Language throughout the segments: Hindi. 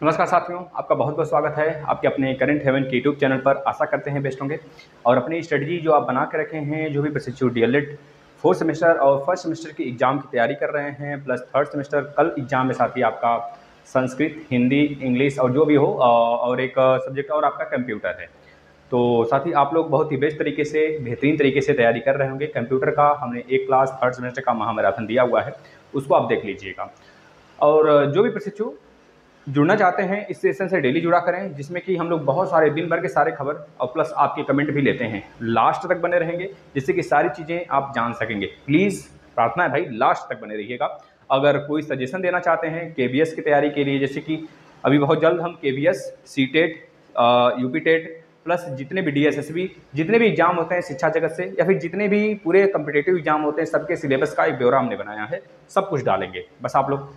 नमस्कार साथियों, आपका बहुत बहुत स्वागत है आपके अपने करंट हेवन के यूट्यूब चैनल पर। आशा करते हैं बेस्ट होंगे और अपनी स्ट्रेटजी जो आप बना के रखे हैं, जो भी प्रशिक्षु डीएलएड फोर्थ सेमेस्टर और फर्स्ट सेमेस्टर की एग्ज़ाम की तैयारी कर रहे हैं, प्लस थर्ड सेमेस्टर कल एग्ज़ाम में साथ ही आपका संस्कृत, हिंदी, इंग्लिश और जो भी हो और एक सब्जेक्ट और आपका कंप्यूटर है। तो साथ ही आप लोग बहुत ही बेस्ट तरीके से, बेहतरीन तरीके से तैयारी कर रहे होंगे। कंप्यूटर का हमने एक क्लास थर्ड सेमेस्टर का महामैराथन दिया हुआ है, उसको आप देख लीजिएगा। और जो भी प्रशिक्षु जुड़ना चाहते हैं इस सेशन से डेली जुड़ा करें, जिसमें कि हम लोग बहुत सारे दिन भर के सारे खबर और प्लस आपके कमेंट भी लेते हैं। लास्ट तक बने रहेंगे जिससे कि सारी चीज़ें आप जान सकेंगे। प्लीज़ प्रार्थना है भाई, लास्ट तक बने रहिएगा। अगर कोई सजेशन देना चाहते हैं केवीएस की तैयारी के लिए, जैसे कि अभी बहुत जल्द हम KVS, CTET, UP TET plus जितने भी डीएसएसबी, जितने भी एग्जाम होते हैं शिक्षा जगत से या फिर जितने भी पूरे कम्पिटेटिव एग्जाम होते हैं, सबके सिलेबस का एक ब्यौरा हमने बनाया है, सब कुछ डालेंगे। बस आप लोग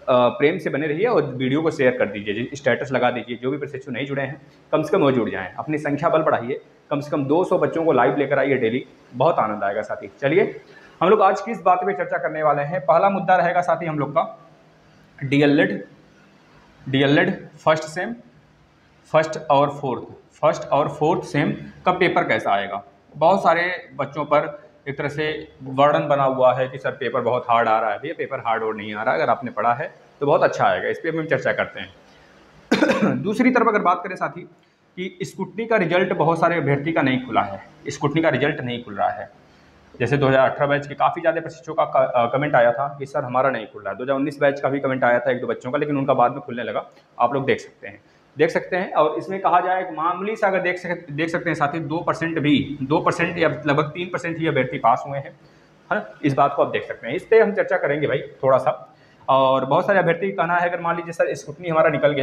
प्रेम से बने रहिए और वीडियो को शेयर कर दीजिए, स्टेटस लगा दीजिए। जो भी प्रशिक्षु नहीं जुड़े हैं कम से कम वो जुड़ जाएं, अपनी संख्या बल बढ़ाइए। कम से कम 200 बच्चों को लाइव लेकर आइए डेली, बहुत आनंद आएगा साथी। चलिए हम लोग आज किस बात पे चर्चा करने वाले हैं। पहला मुद्दा रहेगा साथी हम लोग का डीएलएड फर्स्ट सेम, फर्स्ट और फोर्थ सेम का पेपर कैसा आएगा। बहुत सारे बच्चों पर एक तरह से वर्डन बना हुआ है कि सर पेपर बहुत हार्ड आ रहा है। भैया पेपर हार्ड और नहीं आ रहा है, अगर आपने पढ़ा है तो बहुत अच्छा आएगा। इस पर भी हम चर्चा करते हैं। दूसरी तरफ अगर बात करें साथी कि स्कूटनी का रिजल्ट बहुत सारे अभ्यर्थी का नहीं खुला है, स्कूटनी का रिजल्ट नहीं खुल रहा है। जैसे 2018 बैच के काफ़ी ज़्यादा प्रशिक्षुओं का कमेंट आया था कि सर हमारा नहीं खुल रहा है। 2019 बैच का भी कमेंट आया था एक दो बच्चों का, लेकिन उनका बाद में खुलने लगा। आप लोग देख सकते हैं। और इसमें कहा जाए कि मामूली सा अगर देख सकते हैं साथी, 2% या लगभग 3% ही अभ्यर्थी पास हुए हैं, है ना। इस बात को आप देख सकते हैं, इस पर हम चर्चा करेंगे भाई थोड़ा सा। और बहुत सारे अभ्यर्थी का कहना है अगर मान लीजिए सर स्कूटनी हमारा निकल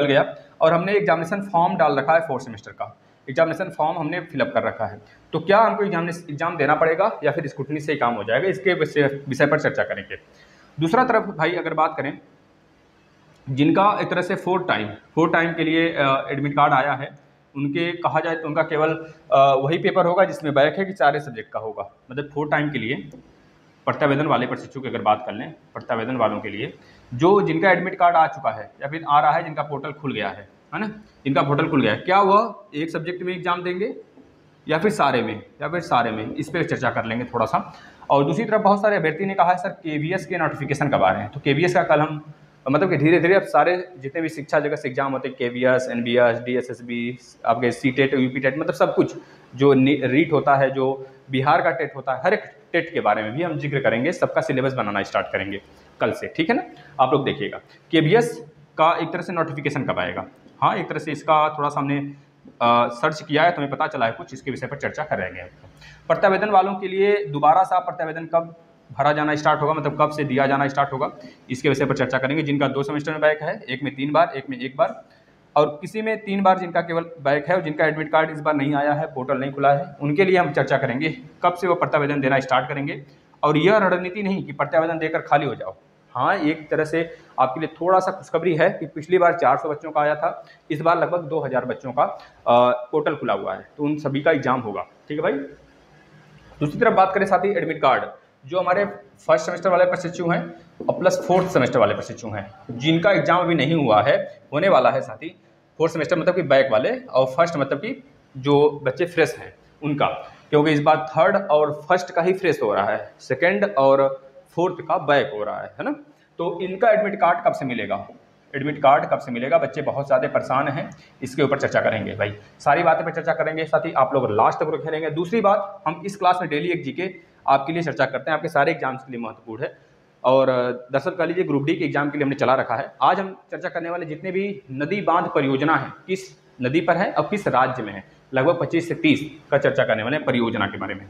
गया और हमने एग्जामिनेशन फॉर्म डाल रखा है, फोर्थ सेमेस्टर का एग्जामिनेशन फॉर्म हमने फिलअप कर रखा है, तो क्या हमको एग्जाम देना पड़ेगा या फिर स्कूटनी से ही काम हो जाएगा, इसके विषय पर चर्चा करेंगे। दूसरा तरफ भाई अगर बात करें जिनका एक तरह से फोर्थ टाइम के लिए एडमिट कार्ड आया है, उनके कहा जाए तो उनका केवल वही पेपर होगा जिसमें बैक है कि सारे सब्जेक्ट का होगा। मतलब फोर्थ टाइम के लिए प्रत्यावेदन वाले प्रशिक्षु की अगर बात कर लें, प्रत्यावेदन वालों के लिए जो जिनका एडमिट कार्ड आ चुका है या फिर आ रहा है, जिनका पोर्टल खुल गया है ना, जिनका पोर्टल खुल गया है, क्या वह एक सब्जेक्ट में एग्जाम देंगे या फिर सारे में, इस पर चर्चा कर लेंगे थोड़ा सा। और दूसरी तरफ बहुत सारे अभ्यर्थी ने कहा है सर केवीएस के नोटिफिकेशन कब आ रहे हैं, तो केवीएस का कल हम मतलब कि धीरे धीरे अब सारे जितने भी शिक्षा जगत से एग्जाम होते हैं, केवीएस, एनबीएस, डीएसएसबी, आपके सीटेट, यूपी टेट, मतलब सब कुछ जो रीट होता है, जो बिहार का टेट होता है, हर एक टेट के बारे में भी हम जिक्र करेंगे। सबका सिलेबस बनाना स्टार्ट करेंगे कल से, ठीक है ना। आप लोग देखिएगा केवीएस का एक तरह से नोटिफिकेशन कब आएगा। हाँ, एक तरह से इसका थोड़ा सा हमने सर्च किया है तो हमें पता चला है कुछ, इसके विषय पर चर्चा करेंगे। प्रत्यावेदन वालों के लिए दोबारा सा प्रत्यावेदन कब भरा जाना स्टार्ट होगा, मतलब कब से दिया जाना स्टार्ट होगा, इसके विषय पर चर्चा करेंगे। जिनका 2 सेमेस्टर में बैक है, एक में 3 बार, एक में 1 बार, और किसी में 3 बार जिनका केवल बैक है और जिनका एडमिट कार्ड इस बार नहीं आया है, पोर्टल नहीं खुला है, उनके लिए हम चर्चा करेंगे कब से वो प्रत्यावेदन देना स्टार्ट करेंगे। और यह रणनीति नहीं कि प्रत्यावेदन देकर खाली हो जाओ। हाँ, एक तरह से आपके लिए थोड़ा सा खुशखबरी है कि पिछली बार 400 बच्चों का आया था, इस बार लगभग 2000 बच्चों का पोर्टल खुला हुआ है, तो उन सभी का एग्जाम होगा, ठीक है भाई। दूसरी तरफ बात करें साथ ही एडमिट कार्ड, जो हमारे फर्स्ट सेमेस्टर वाले प्रशिक्षु हैं और प्लस फोर्थ सेमेस्टर वाले प्रशिक्षु हैं, जिनका एग्जाम अभी नहीं हुआ है, होने वाला है साथी। फोर्थ सेमेस्टर मतलब कि बैक वाले, और फर्स्ट मतलब कि जो बच्चे फ्रेश हैं उनका, क्योंकि इस बार थर्ड और फर्स्ट का ही फ्रेश हो रहा है, सेकेंड और फोर्थ का बैक हो रहा है ना। तो इनका एडमिट कार्ड कब से मिलेगा, बच्चे बहुत ज़्यादा परेशान हैं, इसके ऊपर चर्चा करेंगे भाई। सारी बातें पर चर्चा करेंगे साथी, आप लोग लास्ट तक रुके रहेंगे। दूसरी बात, हम इस क्लास में डेली एक जीके आपके लिए चर्चा करते हैं, आपके सारे एग्जाम्स के लिए महत्वपूर्ण है। और दरअसल कह लीजिए ग्रुप डी के एग्जाम के लिए हमने चला रखा है। आज हम चर्चा करने वाले जितने भी नदी बांध परियोजना है, किस नदी पर है और किस राज्य में है, लगभग 25 से 30 का चर्चा करने वाले परियोजना के बारे में।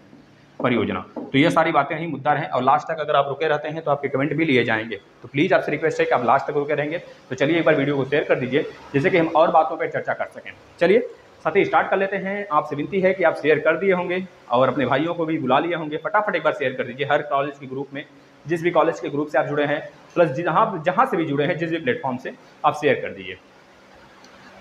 तो ये सारी बातें ही मुद्दा रहें, और लास्ट तक अगर आप रुके रहते हैं तो आपके कमेंट भी लिए जाएंगे। तो प्लीज़ आपसे रिक्वेस्ट है कि आप लास्ट तक रुके रहेंगे। तो चलिए एक बार वीडियो को शेयर कर दीजिए, जिससे कि हम और बातों पर चर्चा कर सकें। चलिए साथी स्टार्ट कर लेते हैं। आपसे विनती है कि आप शेयर कर दिए होंगे और अपने भाइयों को भी बुला लिए होंगे, फटाफट एक बार शेयर कर दीजिए। हर कॉलेज के ग्रुप में, जिस भी कॉलेज के ग्रुप से आप जुड़े हैं, प्लस जहाँ से भी जुड़े हैं, जिस भी प्लेटफॉर्म से, आप शेयर कर दीजिए।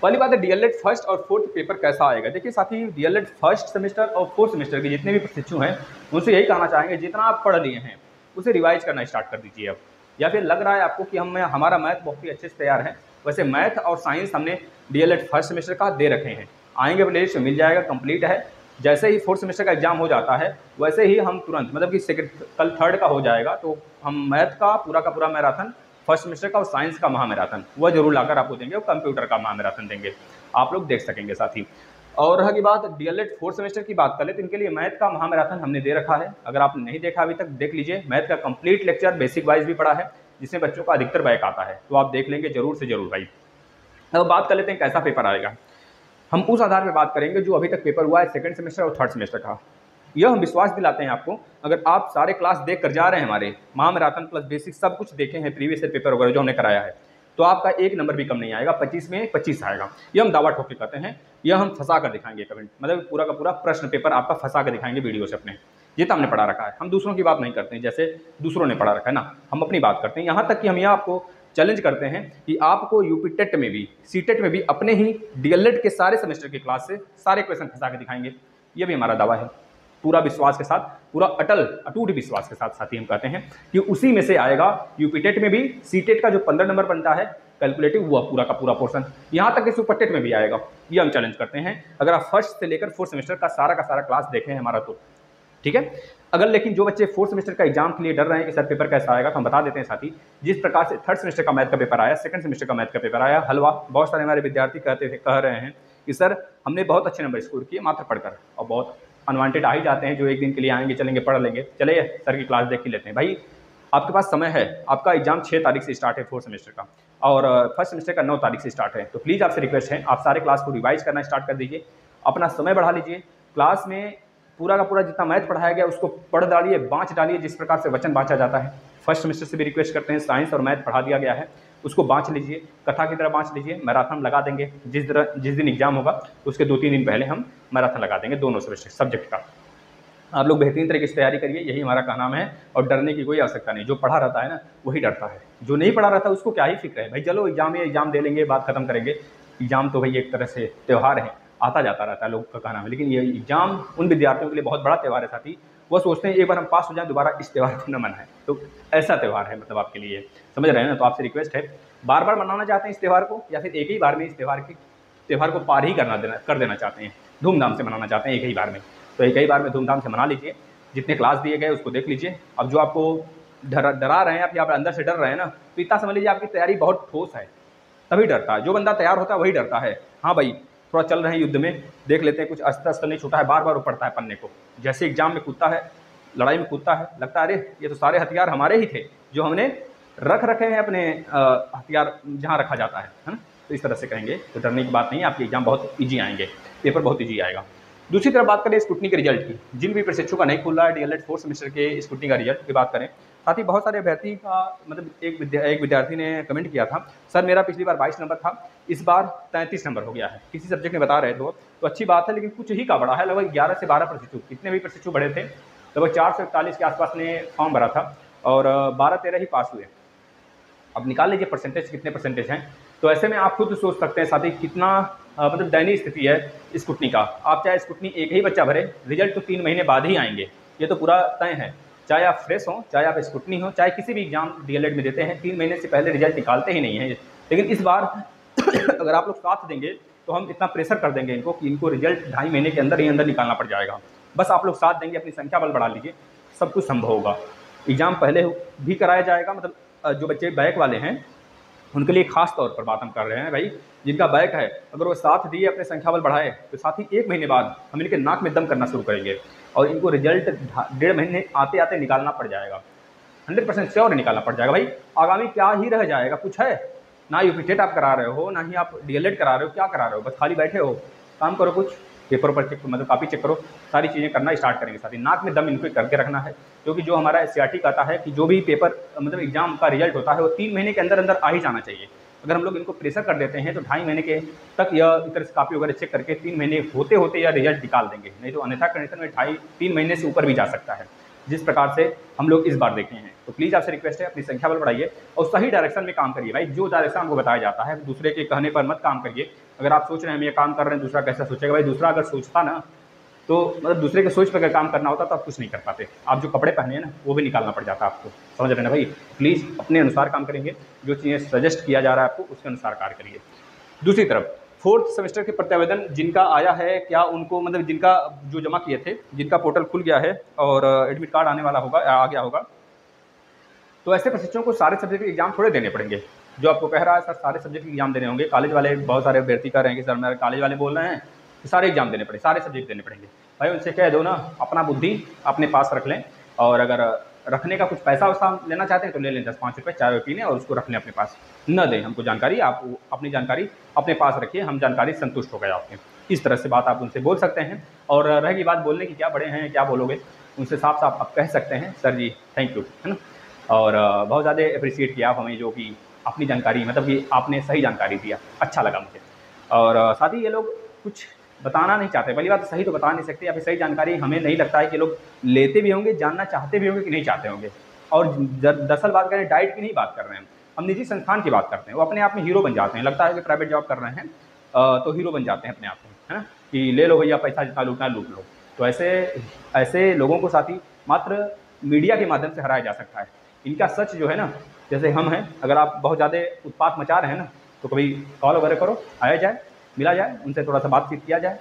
पहली बात है डीएलएड फर्स्ट और फोर्थ पेपर कैसा आएगा। देखिए साथी, डीएलएड फर्स्ट सेमेस्टर और फोर्थ सेमेस्टर के जितने भी प्रशिक्षु हैं, उनसे यही कहना चाहेंगे जितना आप पढ़ लिए हैं उसे रिवाइज करना स्टार्ट कर दीजिए। अब या फिर लग रहा है आपको कि हमारा मैथ बहुत ही अच्छे से तैयार है, वैसे मैथ और साइंस हमने डीएलएड फर्स्ट सेमेस्टर का दे रखे हैं, आएंगे प्लेलिस्ट मिल जाएगा, कंप्लीट है। जैसे ही फोर्थ सेमेस्टर का एग्जाम हो जाता है वैसे ही हम तुरंत मतलब कि कल थर्ड का हो जाएगा तो हम मैथ का पूरा मैराथन, फर्स्ट सेमेस्टर का और साइंस का महामैराथन वह जरूर लाकर आपको देंगे, और कंप्यूटर का महामैराथन देंगे, आप लोग देख सकेंगे साथ ही। और रही बात डीएलएड फोर्थ सेमेस्टर की बात करें तो इनके लिए मैथ का महामैराथन हमने दे रखा है, अगर आपने नहीं देखा अभी तक देख लीजिए। मैथ का कंप्लीट लेक्चर बेसिक वाइज भी पढ़ा है, जिसमें बच्चों का अधिकतर बैक आता है, तो आप देख लेंगे जरूर से जरूर भाई। अब बात कर लेते हैं कैसा पेपर आएगा। हम उस आधार पर बात करेंगे जो अभी तक पेपर हुआ है सेकंड सेमेस्टर और थर्ड सेमेस्टर का। यह हम विश्वास दिलाते हैं आपको, अगर आप सारे क्लास देख कर जा रहे हैं, हमारे महामैराथन प्लस बेसिक सब कुछ देखे हैं, प्रीवियस ईयर पेपर वगैरह जो हमने कराया है, तो आपका एक नंबर भी कम नहीं आएगा, 25 में 25 आएगा। यह हम दावा ठोक के कहते हैं, यह हम फंसा कर दिखाएंगे कमेंट, मतलब पूरा का पूरा प्रश्न पेपर आपका फंसा कर दिखाएंगे वीडियो से अपने। ये तो हमने पढ़ा रखा है, हम दूसरों की बात नहीं करते हैं जैसे दूसरों ने पढ़ा रखा है ना, हम अपनी बात करते हैं। यहाँ तक कि हम यह आपको चैलेंज करते हैं कि आपको यूपी टेट में भी, सीटेट में भी अपने ही डीएलएड के सारे सेमेस्टर के क्लास से सारे क्वेश्चन फंसा के दिखाएंगे, ये भी हमारा दावा है। पूरा विश्वास के साथ, पूरा अटूट विश्वास के साथ साथी हम कहते हैं कि उसी में से आएगा यूपी टेट में भी, सीटेट का जो 15 नंबर बनता है कैलकुलेटिव, हुआ पूरा का पूरा पोर्शन, यहाँ तक कि सुपर टेट में भी आएगा। ये हम चैलेंज करते हैं, अगर आप फर्स्ट से लेकर फोर्थ सेमेस्टर का सारा क्लास देखें हमारा तो ठीक है। अगर लेकिन जो बच्चे फोर्थ सेमेस्टर का एग्जाम के लिए डर रहे हैं कि सर पेपर कैसा आएगा, तो हम बता देते हैं साथी, जिस प्रकार से थर्ड सेमेस्टर का मैथ का पेपर आया, सेकंड सेमेस्टर का मैथ का पेपर आया, हलवा, बहुत सारे हमारे विद्यार्थी कह रहे हैं कि सर हमने बहुत अच्छे नंबर स्कोर किए मात्र पढ़कर, और बहुत अनवांटेड आ ही जाते हैं जो एक दिन के लिए आएंगे, चलेंगे, पढ़ लेंगे, चलिए सर की क्लास देख ही लेते हैं। भाई आपके पास समय है, आपका एग्जाम 6 तारीख से स्टार्ट है फोर्थ सेमेस्टर का, और फर्स्ट सेमेस्टर का 9 तारीख से स्टार्ट है, तो प्लीज़ आपसे रिक्वेस्ट है आप सारे क्लास को रिवाइज करना स्टार्ट कर दीजिए, अपना समय बढ़ा लीजिए, क्लास में पूरा का पूरा जितना मैथ पढ़ाया गया उसको पढ़ डालिए, बाँच डालिए, जिस प्रकार से वचन बाँचा जाता है। फर्स्ट सेमेस्टर से भी रिक्वेस्ट करते हैं, साइंस और मैथ पढ़ा दिया गया है, उसको बाँच लीजिए, कथा की तरह बाँच लीजिए। मैराथन लगा देंगे, जिस दिन एग्जाम होगा उसके 2-3 दिन पहले हम मैराथन लगा देंगे दोनों सब्जेक्ट का। आप लोग बेहतरीन तरीके से तैयारी करिए, यही हमारा कहना है, और डरने की कोई आवश्यकता नहीं। जो पढ़ा रहता है ना वही डरता है, जो नहीं पढ़ा रहता है उसको क्या ही फिक्र है। भाई चलो एग्जाम दे लेंगे, बात खत्म करेंगे। एग्जाम तो भाई एक तरह से त्यौहार है, आता जाता रहता है लोग का कहना है, लेकिन ये एग्जाम उन विद्यार्थियों के लिए बहुत बड़ा त्यौहार है साथी। वो सोचते हैं एक बार हम पास हो जाएं दोबारा इस त्यौहार को न मनाएं, तो ऐसा त्यौहार है मतलब आपके लिए, समझ रहे हैं ना। तो आपसे रिक्वेस्ट है, बार बार मनाना चाहते हैं इस त्यौहार को, या फिर एक ही बार में इस त्यौहार को पार ही कर देना चाहते हैं, धूमधाम से मनाना चाहते हैं एक ही बार में, तो एक ही बार में धूमधाम से मना लीजिए। जितने क्लास दिए गए उसको देख लीजिए। अब जो आपको डरा रहे हैं आप, या आप अंदर से डर रहे हैं ना, तो इतना समझ लीजिए आपकी तैयारी बहुत ठोस है, तभी डरता है। जो बंदा तैयार होता है वही डरता है। हाँ भाई थोड़ा चल रहे हैं युद्ध में, देख लेते हैं, कुछ अस्त्र नहीं छूटा है, बार बार वो पढ़ता है पन्ने को, जैसे एग्जाम में कूदता है, लड़ाई में कूदता है, लगता है अरे ये तो सारे हथियार हमारे ही थे जो हमने रख रखे हैं अपने हथियार जहाँ रखा जाता है ना। तो इस तरह से कहेंगे, तो डरने की बात नहीं है, आपके एग्जाम बहुत ईजी आएंगे, पेपर बहुत ईजी आएगा। दूसरी तरफ बात करें स्क्रूटनी के रिजल्ट की, जिन भी प्रशिक्षु का नहीं खुल रहा है डीएलएड फोर्थ सेमेस्टर के स्क्रूटनी का रिजल्ट की बात करें, साथ ही बहुत सारे अभ्यर्थी का मतलब एक विद्यार्थी ने कमेंट किया था, सर मेरा पिछली बार 22 नंबर था, इस बार 33 नंबर हो गया है, किसी सब्जेक्ट में बता रहे थे, तो अच्छी बात है, लेकिन कुछ ही का बढ़ा है, लगभग 11 से 12 प्रशिक्षु, कितने भी प्रशिक्षु बढ़े थे, लगभग 441 के आसपास ने फॉर्म भरा था और 12-13 ही पास हुए। अब निकाल लीजिए परसेंटेज, कितने परसेंटेज हैं, तो ऐसे में आप खुद सोच सकते हैं साथी कितना मतलब दयनीय स्थिति है स्क्रूटनी का। आप चाहे स्क्रूटनी एक ही बच्चा भरे, रिजल्ट तो 3 महीने बाद ही आएंगे, ये तो पूरा तय है, चाहे आप फ्रेश हो, चाहे आप स्क्रूटनी हो, चाहे किसी भी एग्जाम डीएलएड में देते हैं, 3 महीने से पहले रिजल्ट निकालते ही नहीं हैं। लेकिन इस बार अगर आप लोग साथ देंगे तो हम इतना प्रेशर कर देंगे इनको कि इनको रिजल्ट 2.5 महीने के अंदर ही अंदर निकालना पड़ जाएगा। बस आप लोग साथ देंगे, अपनी संख्या बल बढ़ा लीजिए, सब कुछ संभव होगा। एग्जाम पहले भी कराया जाएगा, मतलब जो बच्चे बैक वाले हैं उनके लिए खास तौर पर बात हम कर रहे हैं भाई, जिनका बैक है, अगर वो साथ दिए, अपने संख्या बल बढ़ाए, तो साथ ही 1 महीने बाद हम इनके नाक में दम करना शुरू करेंगे और इनको रिजल्ट 1.5 महीने आते आते निकालना पड़ जाएगा, 100% श्योर निकालना पड़ जाएगा। भाई आगामी क्या ही रह जाएगा, कुछ है ना, यूपी टेट आप करा रहे हो, ना ही आप डीएलएड करा रहे हो, क्या करा रहे हो, बस खाली बैठे हो, काम करो, कुछ पेपर पर चेक, मतलब कॉपी चेक करो, सारी चीज़ें करना स्टार्ट करेंगे साथ ही। नाक में दम इनको करके रखना है, क्योंकि जो हमारा एससीईआरटी कहता है कि जो भी पेपर मतलब एग्जाम का रिजल्ट होता है वो 3 महीने के अंदर अंदर आ ही जाना चाहिए। अगर हम लोग इनको प्रेशर कर देते हैं तो 2.5 महीने के तक यह इस तरह से कॉपी वगैरह चेक करके 3 महीने होते होते यह रिजल्ट निकाल देंगे, नहीं तो अन्यथा कंडीशन में 2.5-3 महीने से ऊपर भी जा सकता है, जिस प्रकार से हम लोग इस बार देखे हैं। तो प्लीज़ आपसे रिक्वेस्ट है, अपनी संख्या बल बढ़ाइए और सही डायरेक्शन में काम करिए। भाई जो डायरेक्शन आपको बताया जाता है, दूसरे के कहने पर मत काम करिए। अगर आप सोच रहे हैं हम ये काम कर रहे हैं, दूसरा कैसा सोचेगा, भाई दूसरा अगर सोचता ना तो मतलब दूसरे के सोच पर अगर काम करना होता तो आप कुछ नहीं कर पाते। आप जो कपड़े पहने हैं ना वो भी निकालना पड़ जाता आपको, समझ रहे हैं ना भाई। प्लीज़ अपने अनुसार काम करेंगे, जो चीज़ें सजेस्ट किया जा रहा है आपको उसके अनुसार कार्य करिए। दूसरी तरफ फोर्थ सेमेस्टर के प्रत्यावेदन जिनका आया है, क्या उनको मतलब जिनका जो जमा किए थे, जिनका पोर्टल खुल गया है और एडमिट कार्ड आने वाला होगा, आ गया होगा, तो ऐसे प्रशिक्षुओं को सारे सब्जेक्ट के एग्जाम थोड़े देने पड़ेंगे। जो आपको कह रहा है सर सारे सब्जेक्ट के एग्जाम देने होंगे, कॉलेज वाले बहुत सारे अभ्यर्थी कह रहे हैं कि सर मेरे कॉलेज वाले बोल रहे हैं कि सारे एग्जाम देने पड़े, सारे सब्जेक्ट देने पड़ेंगे। भाई उनसे कह दो ना अपना बुद्धि अपने पास रख लें, और अगर रखने का कुछ पैसा वैसा लेना चाहते हैं तो ले लें, 10-5 रुपये चाय पी लें और उसको रख लें अपने पास, न दें हमको जानकारी। आप अपनी जानकारी अपने पास रखिए, हम जानकारी संतुष्ट हो गए आपके। इस तरह से बात आप उनसे बोल सकते हैं। और रहेगी बात बोलने की, क्या बड़े हैं क्या बोलोगे, उनसे साफ साफ आप कह सकते हैं सर जी थैंक यू, है ना। और बहुत ज़्यादा अप्रिशिएट किया आप हमें, जो कि अपनी जानकारी मतलब कि आपने सही जानकारी दिया, अच्छा लगा मुझे। और साथ ही ये लोग कुछ बताना नहीं चाहते, पहली बात सही तो बता नहीं सकते, या फिर सही जानकारी हमें नहीं लगता है कि लोग लेते भी होंगे, जानना चाहते भी होंगे कि नहीं चाहते होंगे। और दरअसल बात करें डाइट की नहीं बात कर रहे हैं हम निजी संस्थान की बात करते हैं। वो अपने आप में हीरो बन जाते हैं, लगता है कि प्राइवेट जॉब कर रहे हैं तो हीरो बन जाते हैं अपने आप में, है ना, कि ले लो भैया पैसा जितना लूटना लूट लो। तो ऐसे लोगों को साथ ही मात्र मीडिया के माध्यम से हराया जा सकता है। इनका सच जो है ना, जैसे हम हैं, अगर आप बहुत ज़्यादा उत्पात मचा रहे हैं ना तो कभी कॉल वगैरह करो, आया जाए, मिला जाए, उनसे थोड़ा सा बातचीत किया जाए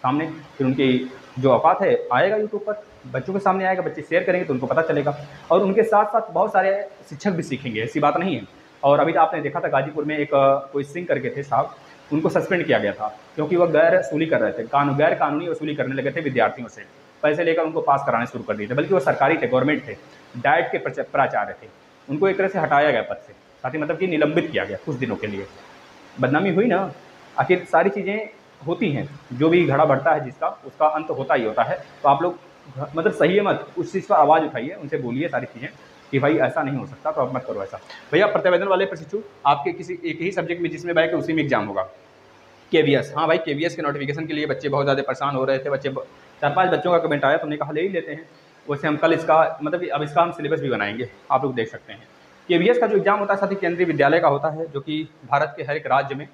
सामने, फिर उनकी जो औकात है आएगा यूट्यूब पर, बच्चों के सामने आएगा, बच्चे शेयर करेंगे तो उनको पता चलेगा। और उनके साथ साथ बहुत सारे शिक्षक भी सीखेंगे, ऐसी बात नहीं है। और अभी तो आपने देखा था गाजीपुर में एक कोई सिंह करके थे साहब, उनको सस्पेंड किया गया था क्योंकि वह गैर वसूली कर रहे थे, गैर कानूनी वसूली करने लगे थे विद्यार्थियों से, पैसे लेकर उनको पास कराने शुरू कर दिए थे, बल्कि वो सरकारी थे, गवर्नमेंट थे, डाइट के प्राचार्य थे। उनको एक तरह से हटाया गया पद से, साथ ही मतलब कि निलंबित किया गया कुछ दिनों के लिए। बदनामी हुई ना। आखिर सारी चीज़ें होती हैं, जो भी घड़ा बढ़ता है जिसका उसका अंत होता ही होता है। तो आप लोग मतलब सही है मत, उस चीज़ पर आवाज़ उठाइए, उनसे बोलिए सारी चीज़ें कि भाई ऐसा नहीं हो सकता, तो आप मत करो ऐसा। भैया प्रत्यावेदन वाले प्रशिक्षु आपके किसी एक ही सब्जेक्ट में जिसमें बैक है उसी में एग्जाम होगा। केवीएस, हाँ भाई केवीएस के नोटिफिकेशन के लिए बच्चे बहुत ज़्यादा परेशान हो रहे थे, 4-5 बच्चों का कमेंट आया तो हमने कहा ले ही लेते हैं। वैसे हम कल इसका मतलब अब इसका हम सिलेबस भी बनाएंगे, आप लोग देख सकते हैं। केवीएस का जो एग्ज़ाम होता है साथ ही केंद्रीय विद्यालय का होता है, जो कि भारत के हर एक राज्य में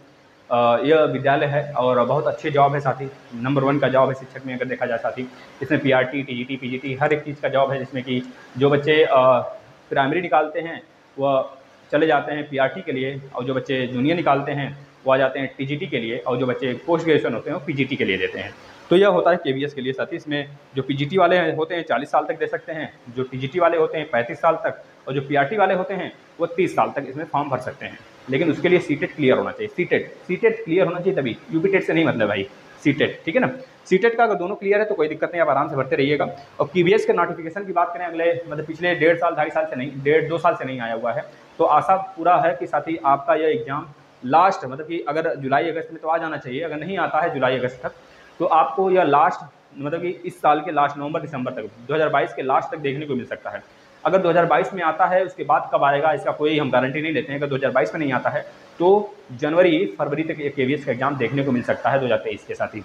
यह विद्यालय है और बहुत अच्छे जॉब है, साथ ही नंबर 1 का जॉब है शिक्षक में अगर देखा जाए। साथ ही इसमें पीआरटी, टीजीटी, पीजीटी हर एक चीज़ का जॉब है, जिसमें कि जो बच्चे प्राइमरी निकालते हैं वह चले जाते हैं पीआरटी के लिए, और जो बच्चे जूनियर निकालते हैं वो आ जाते हैं टीजीटी के लिए, और जो बच्चे पोस्ट ग्रेजुएशन होते हैं वो पीजीटी के लिए देते हैं। तो यह होता है केवीएस के लिए। साथ ही इसमें जो पीजीटी वाले होते हैं 40 साल तक दे सकते हैं, जो टीजीटी वाले होते हैं 35 साल तक, और जो पीआरटी वाले होते हैं वो 30 साल तक इसमें फॉर्म भर सकते हैं। लेकिन उसके लिए सीटेट क्लियर होना चाहिए, सीटेट क्लियर होना चाहिए तभी, यूपी टेट से नहीं मतलब भाई, सीटेट, ठीक है ना। सीटेट का अगर दोनों क्लियर है तो कोई दिक्कत नहीं, आप आराम से भरते रहिएगा। और केवीएस के नोटिफिकेशन की बात करें अगले मतलब पिछले 1.5 साल 2.5 साल से नहीं, 1.5-2 साल से नहीं आया हुआ है, तो आशा पूरा है कि साथ ही आपका यह एग्ज़ाम लास्ट मतलब कि अगर जुलाई अगस्त में तो आ जाना चाहिए, अगर नहीं आता है जुलाई अगस्त तक तो आपको यह लास्ट मतलब कि इस साल के लास्ट नवंबर दिसंबर तक 2022 के लास्ट तक देखने को मिल सकता है। अगर 2022 में आता है उसके बाद कब आएगा इसका कोई हम गारंटी नहीं लेते हैं। अगर 2022 में नहीं आता है तो जनवरी फरवरी तक केवीएस का एग्जाम देखने को मिल सकता है 2023 के। साथ ही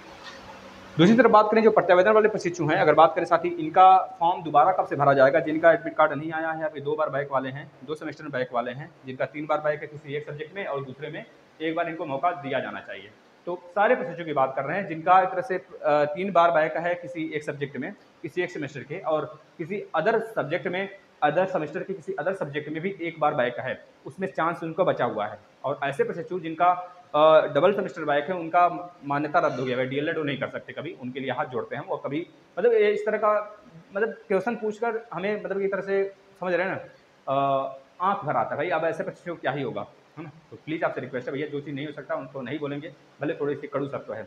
दूसरी तरफ बात करें जो प्रत्यावेदन वाले प्रशिक्षु हैं, अगर बात करें साथ ही इनका फॉर्म दोबारा कब से भरा जाएगा, जिनका एडमिट कार्ड नहीं आया है या फिर 2 बार बैक वाले हैं, 2 सेमेस्टर में बैक वाले हैं, जिनका 3 बार बैक है किसी एक सब्जेक्ट में और दूसरे में एक बार इनको मौका दिया जाना चाहिए। तो सारे प्रशिक्षु की बात कर रहे हैं जिनका एक तरह से 3 बार बैक है किसी एक सब्जेक्ट में, किसी एक सेमेस्टर के, और किसी अदर सब्जेक्ट में, अदर सेमेस्टर के किसी अदर सब्जेक्ट में भी एक बार बैक है, उसमें चांस उनको बचा हुआ है। और ऐसे प्रशिक्षु जिनका डबल सेमेस्टर बैक है उनका मान्यता रद्द हो गया है, डीएलएड वो नहीं कर सकते कभी, उनके लिए हाथ जोड़ते हैं। वो कभी मतलब ये इस तरह का मतलब क्वेश्चन पूछकर हमें मतलब एक तरह से समझ रहे हैं ना, आंख भर आता है भाई। अब ऐसे प्रशिक्षु क्या ही होगा, है ना। तो प्लीज़ आपसे रिक्वेस्ट है भैया, जो चीज़ नहीं हो सकता उनको नहीं बोलेंगे, भले थोड़ी सी कड़ू सख्त है।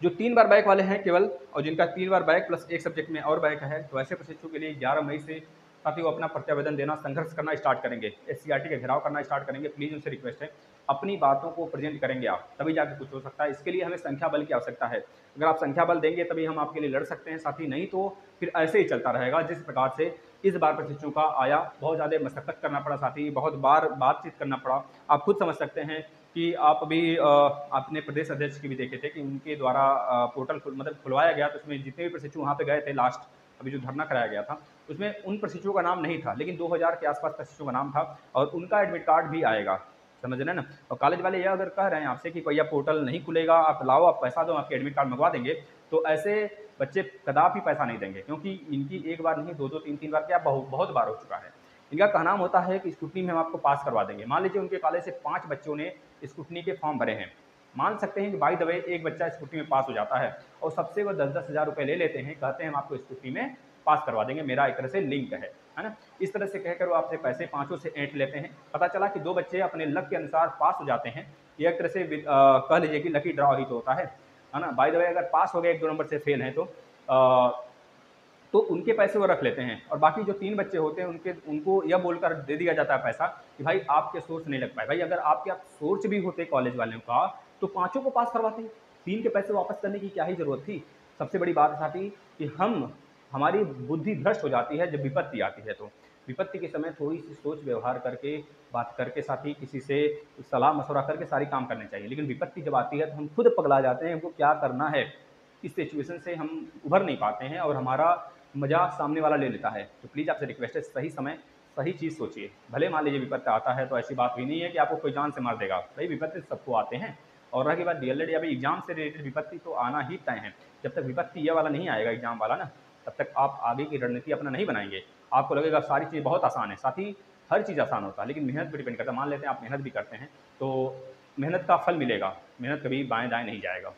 जो 3 बार बैक वाले हैं केवल, और जिनका 3 बार बैक प्लस एक सब्जेक्ट में और बैक है, तो ऐसे प्रशिक्षु के लिए 11 मई से साथ ही वो अपना प्रत्यावेदन देना, संघर्ष करना स्टार्ट करेंगे, एससीईआरटी का घेराव करना स्टार्ट करेंगे। प्लीज़ उनसे रिक्वेस्ट है अपनी बातों को प्रेजेंट करेंगे आप, तभी जाके कुछ हो सकता है। इसके लिए हमें संख्या बल की आवश्यकता है, अगर आप संख्या बल देंगे तभी हम आपके लिए लड़ सकते हैं साथ ही, नहीं तो फिर ऐसे ही चलता रहेगा जिस प्रकार से इस बार प्रशिक्षुओं का आया। बहुत ज़्यादा मशक्कत करना पड़ा साथ ही, बहुत बार बातचीत करना पड़ा। आप खुद समझ सकते हैं कि आप अभी अपने प्रदेश अध्यक्ष की भी देखे थे कि उनके द्वारा पोर्टल मतलब खुलवाया गया, तो उसमें जितने भी प्रशिक्षु वहाँ पे गए थे लास्ट अभी जो धरना कराया गया था उसमें उन प्रशिक्षुओं का नाम नहीं था, लेकिन 2000 के आसपास प्रशिक्षुओं का नाम था, और उनका एडमिट कार्ड भी आएगा, समझ रहे हैं ना। और कॉलेज वाले यह अगर कह रहे हैं आपसे कि भैया पोर्टल नहीं खुलेगा, आप लाओ, आप पैसा दो, आपके एडमिट कार्ड मंगवा देंगे, तो ऐसे बच्चे कदापि पैसा नहीं देंगे, क्योंकि इनकी एक बार नहीं, दो दो तीन तीन बार क्या बहुत बार हो चुका है। इनका कहना होता है कि स्क्रूटनी में हम आपको पास करवा देंगे। मान लीजिए उनके कॉलेज से 5 बच्चों ने स्क्रूटनी के फॉर्म भरे हैं, मान सकते हैं कि बाय द वे एक बच्चा स्क्रूटनी में पास हो जाता है और सबसे वो 10-10 हज़ार रुपये ले लेते हैं, कहते हैं हम आपको स्क्रूटनी में पास करवा देंगे, मेरा एक तरह से लिंक है ना। इस तरह से कहकर वो आपसे पैसे पाँचों से ऐंठ लेते हैं। पता चला कि 2 बच्चे अपने लक के अनुसार पास हो जाते हैं। ये एक तरह से कह लीजिए कि लकी ड्रॉ ही तो होता है ना। बाय द वे अगर पास हो गए 1-2 नंबर से फेल हैं तो उनके पैसे वो रख लेते हैं और बाकी जो 3 बच्चे होते हैं उनको यह बोलकर दे दिया जाता है पैसा कि भाई आपके सोर्स नहीं लग पाए। भाई अगर आपके सोर्स भी होते कॉलेज वालों का तो पाँचों को पास करवाते हैं, 3 के पैसे वापस करने की क्या ही ज़रूरत थी। सबसे बड़ी बात साथी कि हमारी बुद्धि भ्रष्ट हो जाती है जब विपत्ति आती है। तो विपत्ति के समय थोड़ी सी सोच व्यवहार करके, बात करके, साथ ही किसी से सलाह मशवरा करके सारी काम करने चाहिए। लेकिन विपत्ति जब आती है तो हम खुद पगला जाते हैं, हमको क्या करना है, इस सिचुएशन से हम उभर नहीं पाते हैं और हमारा मजाक सामने वाला ले लेता है। तो प्लीज़ आपसे रिक्वेस्ट है, सही समय सही चीज़ सोचिए। भले मान लीजिए विपत्ति आता है तो ऐसी बात हुई नहीं है कि आपको कोई जान से मार देगा, भाई विपत्ति सबको आते हैं। और रही बात डीएलएड या एग्जाम से रिलेटेड विपत्ति, तो आना ही तय है। जब तक विपत्ति ये वाला नहीं आएगा एग्जाम वाला ना, तब तक आप आगे की रणनीति अपना नहीं बनाएंगे। आपको लगेगा सारी चीज़ बहुत आसान है, साथ ही हर चीज़ आसान होता है, लेकिन मेहनत पर डिपेंड करता है। मान लेते हैं आप मेहनत भी करते हैं तो मेहनत का फल मिलेगा, मेहनत कभी बाएं दाएं नहीं जाएगा।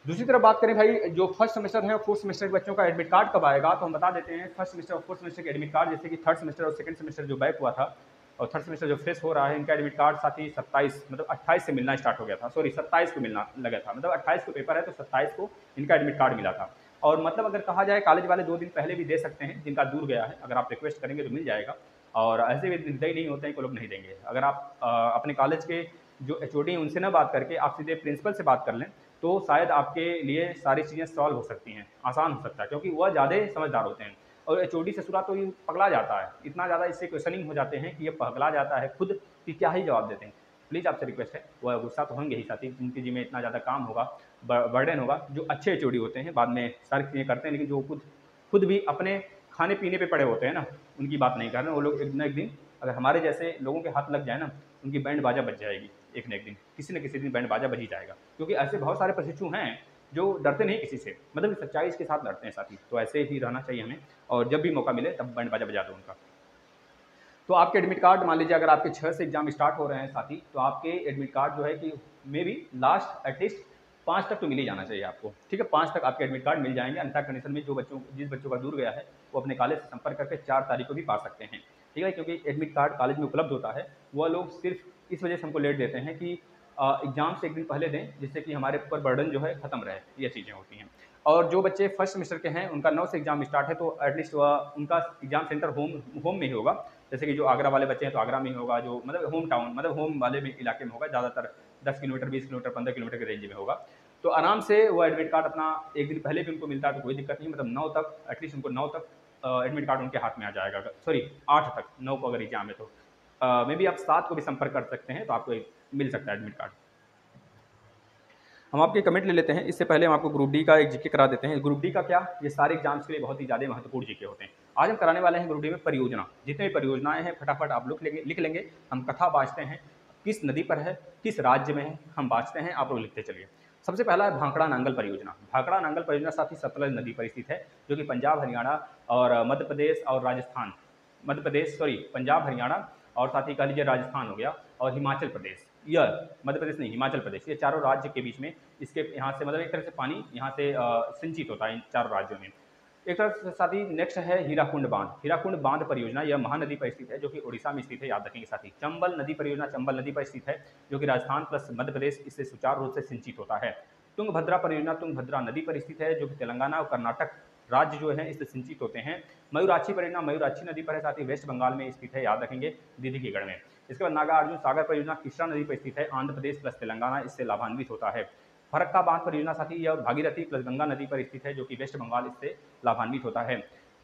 दूसरी तरफ बात करें भाई, जो फर्स्ट सेमेस्टर है और फोर्थ सेमेस्टर के बच्चों का एडमिट कार्ड कब आएगा, तो हम बता देते हैं फर्स्ट सेमेस्टर और फोर्थ सेमेस्टर के एडमिट कार्ड, जैसे कि थर्ड सेमेस्टर और सेकंड सेमेस्टर जो बैक हुआ था और थर्ड सेमेस्टर जो फ्रेश हो रहा है, इनका एडमिट कार्ड साथ ही 27 मतलब 28 से मिलना स्टार्ट हो गया था, सॉरी 27 को मिलना लगा था। मतलब 28 को पेपर है तो 27 को इनका एडमिट कार्ड मिला था। और मतलब अगर कहा जाए कॉलेज वाले 2 दिन पहले भी दे सकते हैं, जिनका दूर गया है, अगर आप रिक्वेस्ट करेंगे तो मिल जाएगा। और ऐसे भी निर्दयी नहीं होते हैं कि लोग नहीं देंगे। अगर आप अपने कॉलेज के जो एचओडी हैं उनसे ना बात करके आप सीधे प्रिंसिपल से बात कर लें तो शायद आपके लिए सारी चीज़ें सॉल्व हो सकती हैं, आसान हो सकता है, क्योंकि वह ज़्यादा समझदार होते हैं। और एचओडी से सुरा तो ये पगला जाता है, इतना ज़्यादा इससे क्वेश्चनिंग हो जाते हैं कि ये पगला जाता है खुद कि क्या ही जवाब देते हैं। प्लीज़ आपसे रिक्वेस्ट है, वह गुस्सा तो होंगे ही साथी, उनकी जी में इतना ज़्यादा काम होगा, बर्डन होगा। जो अच्छे एचओडी होते हैं बाद में सारी चीज़ें करते हैं, लेकिन जो खुद भी अपने खाने पीने पे पड़े होते हैं ना, उनकी बात नहीं कर रहे हैं। वो लोग एक न एक दिन अगर हमारे जैसे लोगों के हाथ लग जाए ना, उनकी बैंड बाजा बज जाएगी एक न एक दिन, किसी न किसी दिन बैंड बाजा बज ही जाएगा। क्योंकि ऐसे बहुत सारे प्रशिक्षु हैं जो डरते नहीं किसी से, मतलब सच्चाई के साथ लड़ते हैं साथी। तो ऐसे ही रहना चाहिए हमें, और जब भी मौका मिले तब बैंड बाजा बजा दो उनका। तो आपके एडमिट कार्ड मान लीजिए अगर आपके 6 से एग्जाम स्टार्ट हो रहे हैं साथी, तो आपके एडमिट कार्ड जो है कि मे बी लास्ट एटलीस्ट 5 तक तो मिल ही जाना चाहिए आपको, ठीक है। 5 तक आपके एडमिट कार्ड मिल जाएंगे। अन्यथा कंडीशन में जिस बच्चों का दूर गया है वो अपने कॉलेज से संपर्क करके 4 तारीख को भी पा सकते हैं, ठीक है। क्योंकि एडमिट कार्ड कॉलेज में उपलब्ध होता है, वह लोग सिर्फ इस वजह से हमको लेट देते हैं कि एग्जाम से एक दिन पहले दें, जिससे कि हमारे ऊपर बर्डन जो है खत्म रहे, ये चीज़ें होती हैं। और जो बच्चे फर्स्ट सेमेस्टर के हैं उनका 9 से एग्जाम स्टार्ट है, तो एटलीस्ट उनका एग्जाम सेंटर होम में ही होगा। जैसे कि जो आगरा वाले बच्चे हैं तो आगरा में ही होगा, जो मतलब होम टाउन मतलब होम वाले में इलाके में होगा, ज़्यादातर 10 किलोमीटर 20 किलोमीटर 15 किलोमीटर के रेंज में होगा। तो आराम से वो एडमिट कार्ड अपना एक दिन पहले भी उनको मिलता है तो कोई दिक्कत नहीं। मतलब 9 तक एटलीस्ट उनको 9 तक एडमिट कार्ड उनके हाथ में आ जाएगा, सॉरी 8 तक, 9 को अगर एग्जाम है तो मे बी आप 7 को भी संपर्क कर सकते हैं तो आपको मिल सकता है एडमिट कार्ड। हम आपके कमेंट ले लेते हैं, इससे पहले हम आपको ग्रुप डी का एक जीके करा देते हैं। ग्रुप डी का क्या, ये सारे एग्जाम्स के लिए बहुत ही ज़्यादा महत्वपूर्ण जीके होते हैं। आज हम कराने वाले हैं ग्रुप डी में परियोजना। जितने भी परियोजनाएं हैं फटाफट आप लिख लेंगे। हम कथा बाँचते हैं, किस नदी पर है, किस राज्य में है, हम बाँचते हैं, आप लोग लिखते चलिए। सबसे पहला है भाखड़ा नांगल परियोजना। भाखड़ा नांगल परियोजना साथ ही सतलज नदी पर स्थित है, जो कि पंजाब हरियाणा और मध्य प्रदेश और राजस्थान, मध्य प्रदेश सॉरी पंजाब हरियाणा और साथ ही कह लीजिए राजस्थान हो गया और हिमाचल प्रदेश, यह मध्य प्रदेश नहीं हिमाचल प्रदेश, ये चारों राज्य के बीच में इसके यहाँ से मतलब एक तरह से पानी यहाँ से सिंचित होता है इन चारों राज्यों में। एक तरह से साथ ही नेक्स्ट है हीराकुंड बांध। हीराकुंड बांध परियोजना यह महानदी पर स्थित है, जो कि उड़ीसा में स्थित है, याद रखेंगे साथ ही। चंबल नदी परियोजना चंबल नदी पर स्थित है, जो कि राजस्थान प्लस मध्य प्रदेश इससे सुचारू रूप से सिंचित होता है। तुंगभद्रा परियोजना तुंगभद्रा नदी पर स्थित है, जो कि तेलंगाना और कर्नाटक राज्य जो है इससे सिंचित होते हैं। मयूराक्षी परियोजना मयूराक्षी नदी पर है, साथ ही वेस्ट बंगाल में स्थित है, याद रखेंगे दीदी की गढ़ में। इसके बाद नागार्जुन सागर परियोजना कृष्णा नदी पर स्थित है, आंध्र प्रदेश प्लस तेलंगाना इससे लाभान्वित होता है। फरक्का बांध परियोजना साथी यह भागीरथी प्लस गंगा नदी पर स्थित है, जो कि वेस्ट बंगाल इससे लाभान्वित होता है।